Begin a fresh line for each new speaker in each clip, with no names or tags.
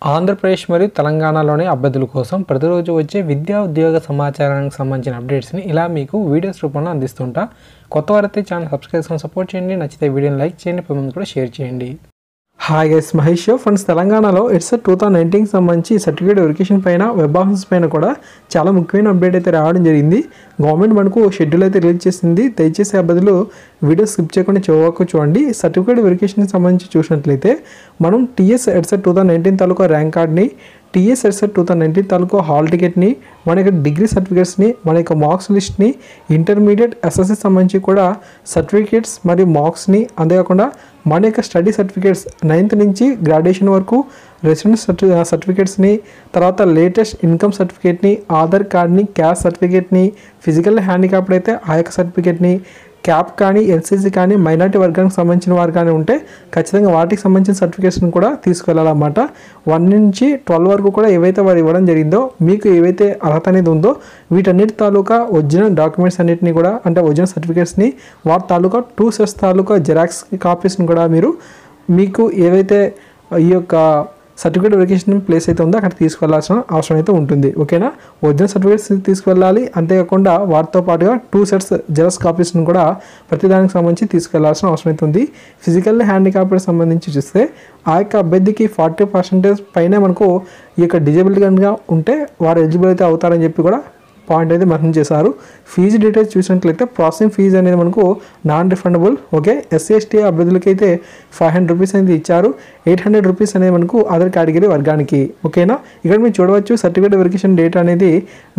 ఆంధ్రప్రదేశ్ మరియు తెలంగాణలోని అభ్యర్థుల కోసం ప్రతిరోజు వచ్చే విద్యా ఉద్యోగ సమాచారానికి సంబంధించిన అప్డేట్స్ని ఇలా మీకు వీడియోస్ రూపంలో అందిస్తుంటా. కొత్త వారైతే ఛానల్ సబ్స్క్రైబ్ చేసుకొని సపోర్ట్ చేయండి. నచ్చితే వీడియోని లైక్ చేయండి, 10 మంది కూడా షేర్ చేయండి. Hi guys, Mahesh friends. తెలంగాణలో ఇట్స్ 2019కి సంబంధించి సర్టిఫికేట్ వెరిఫికేషన్ పైన వెబ్ ఆఫీస్ పైన కూడా చాలా ముఖ్యమైన అప్డేట్ అయితే రావడం జరిగింది. గవర్నమెంట్ మనకు షెడ్యూల్ అయితే రిలీజ్ చేసింది. దయచేసి అభ్యర్థులు వీడియో స్కిప్ చేయకుండా చివరకు చూడండి. సర్టిఫికేట్ వెరిఫికేషన్కి సంబంధించి చూసినట్లయితే మనం టీఎస్ ఎడ్సెట్ 2019 తాలూకా ర్యాంక్ కార్డ్ని, టీఎస్ ఎడ్సెట్ 2019 తాలూకా హాల్ టికెట్ని, మన యొక్క డిగ్రీ సర్టిఫికేట్స్ని, మన యొక్క మార్క్స్ లిస్ట్ని, ఇంటర్మీడియట్ ఎస్ఎస్సి సంబంధించి కూడా సర్టిఫికేట్స్ మరియు మార్క్స్ని, అంతేకాకుండా మన యొక్క స్టడీ సర్టిఫికేట్స్ 9th నుంచి గ్రాడ్యుయేషన్ వరకు రెసిడెన్స్ సర్టిఫికేట్స్ని, తర్వాత లేటెస్ట్ ఇన్కమ్ సర్టిఫికేట్ని, ఆధార్ కార్డ్ని, క్యాస్ట్ సర్టిఫికేట్ని, ఫిజికల్ హ్యాండిక్యాప్డ్ అయితే ఆ యొక్క సర్టిఫికేట్ని, క్యాప్ కానీ, ఎల్సీసీ కానీ, మైనార్టీ వర్గానికి సంబంధించిన వారు కానీ ఉంటే ఖచ్చితంగా వాటికి సంబంధించిన సర్టిఫికేట్స్ని కూడా తీసుకెళ్ళాలన్నమాట. 1 నుంచి 12 వరకు కూడా ఏవైతే వారు ఇవ్వడం జరిగిందో, మీకు ఏవైతే అర్హత అనేది ఉందో వీటన్నిటి తాలూకా ఒరిజినల్ డాక్యుమెంట్స్ అన్నింటినీ కూడా, అంటే ఒరిజినల్ సర్టిఫికేట్స్ని, వాటి తాలూకా 2 sets తాలూకా జెరాక్స్ కాపీస్ని కూడా మీకు ఏవైతే ఈ యొక్క సర్టిఫికేట్ వెరిఫికేషన్ ప్లేస్ అయితే ఉందో అక్కడ తీసుకెళ్లాల్సిన అవసరం అయితే ఉంటుంది. ఓకేనా, ఒరిజినల్ సర్టిఫికేట్స్ తీసుకువెళ్ళాలి. అంతేకాకుండా వాటితో పాటుగా 2 sets జెరాక్స్ కాపీస్ని కూడా ప్రతిదానికి సంబంధించి తీసుకెళ్లాల్సిన అవసరం అయితే ఉంది. ఫిజికల్ హ్యాండిక్యాప్డ్ సంబంధించి చూస్తే ఆ యొక్క అభ్యర్థికి 40% పైన మనకు ఈ యొక్క డిజబిలిటీ కనుక ఉంటే వారు ఎలిజిబుల్ అయితే అవుతారని చెప్పి కూడా పాయింట్ అయితే మెన్షన్ చేశారు. ఫీజు డీటెయిల్స్ చూసినట్లయితే ప్రాసెసింగ్ ఫీజు అనేది మనకు non refundable. Okay, SC ST అభ్యర్థులకి అయితే 500 రూపీస్ అనేది ఇచ్చారు. 800 రూపీస్ అనేది మనకు అదర్ కేటగిరీ వర్గానికి. ఓకేనా, ఇక్కడ మీరు చూడవచ్చు సర్టిఫికేట్ వెరిఫికేషన్ డేట్ అనేది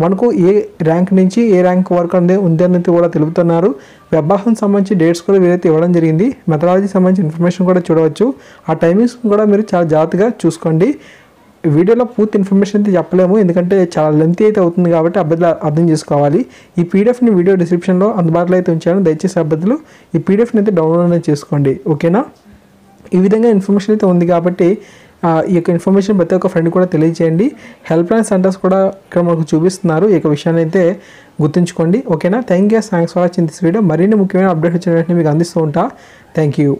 మనకు ఏ ర్యాంక్ నుంచి ఏ ర్యాంక్ వరకు అనేది ఉంది అనేది కూడా తెలుపుతున్నారు. వెబ్ ఆఫీస్కి సంబంధించి డేట్స్ కూడా వీరైతే ఇవ్వడం జరిగింది. మెథడాలజీకి సంబంధించి ఇన్ఫర్మేషన్ కూడా చూడవచ్చు. ఆ టైమింగ్స్ కూడా మీరు చాలా జాగ్రత్తగా చూసుకోండి. వీడియోలో పూర్తి ఇన్ఫర్మేషన్ అయితే చెప్పలేము, ఎందుకంటే చాలా లెంతీ అయితే అవుతుంది కాబట్టి అభ్యర్థులు అర్థం చేసుకోవాలి. ఈ పీడిఎఫ్ని వీడియో డిస్క్రిప్షన్లో అందుబాటులో అయితే ఉంచాను. దయచేసి అభ్యర్థులు ఈ పీడిఎఫ్ని అయితే డౌన్లోడ్ అనేది చేసుకోండి. ఓకేనా, ఈ విధంగా ఇన్ఫర్మేషన్ అయితే ఉంది కాబట్టి ఈ యొక్క ఇన్ఫర్మేషన్ ప్రతి ఒక్క ఫ్రెండ్ కూడా తెలియజేయండి. హెల్ప్ లైన్ సెంటర్స్ కూడా ఇక్కడ మనకు చూపిస్తున్నారు. ఈ యొక్క విషయాన్ని అయితే గుర్తుంచుకోండి. ఓకేనా, thanks for watching this video. మరిన్ని ముఖ్యమైన అప్డేట్ వచ్చిన వెంటనే మీకు అందిస్తూ ఉంటా. Thank you.